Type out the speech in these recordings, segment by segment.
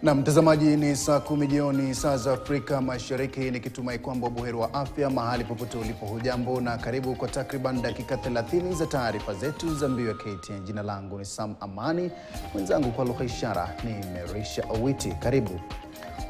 Na mtazamaji, ni saa 10 jioni saa za Afrika Mashariki, nikitumai kwamba buheri wa afya mahali popote ulipo. Hujambo na karibu kwa takriban dakika 30 za taarifa zetu za mbio ya KTN. Jina langu ni Sam Amani, mwenzangu kwa lugha ishara ni Merisha Owiti. Karibu.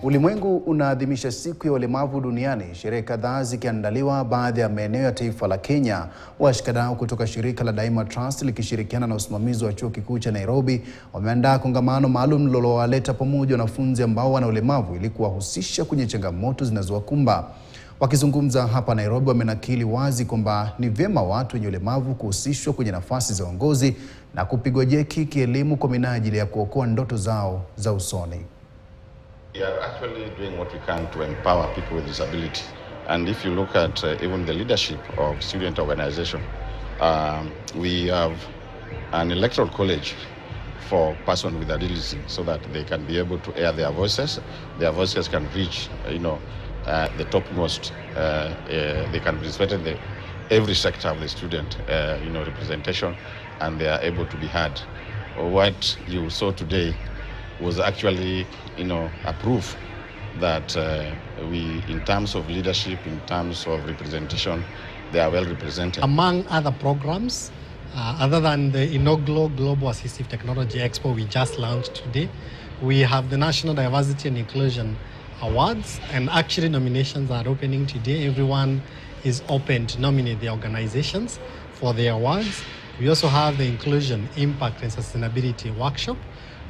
Ulimwengu unaadhimisha siku ya ulemavu duniani, sherehe kadhaa zikiandaliwa baadhi ya maeneo ya taifa la Kenya. Washikadau kutoka shirika la Daima Trust likishirikiana na usimamizi wa chuo kikuu cha Nairobi wameandaa kongamano maalum lililowaleta pamoja wanafunzi ambao wana ulemavu ili kuwahusisha kwenye changamoto zinazowakumba. Wakizungumza hapa Nairobi, wamenakili wazi kwamba ni vyema watu wenye ulemavu kuhusishwa kwenye nafasi za uongozi na kupigwa jeki kielimu kwa minajili ya kuokoa ndoto zao za usoni. We are actually doing what we can to empower people with disability. And if you look at even the leadership of student organization, we have an electoral college for persons with disability so that they can be able to air their voices. Their voices can reach, the topmost. They can participate in every sector of the student, representation, and they are able to be heard. What you saw today was actually, a proof that we, in terms of leadership, in terms of representation, they are well represented. Among other programs, other than the inaugural Global Assistive Technology Expo we just launched today, we have the National Diversity and Inclusion Awards, and actually nominations are opening today. Everyone is open to nominate the organizations for the awards. We also have the Inclusion, Impact and Sustainability Workshop.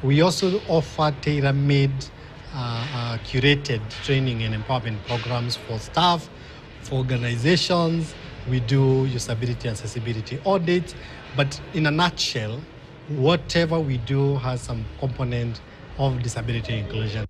We also offer tailor-made, curated training and empowerment programs for staff, for organizations. We do usability and accessibility audits. But in a nutshell, whatever we do has some component of disability inclusion.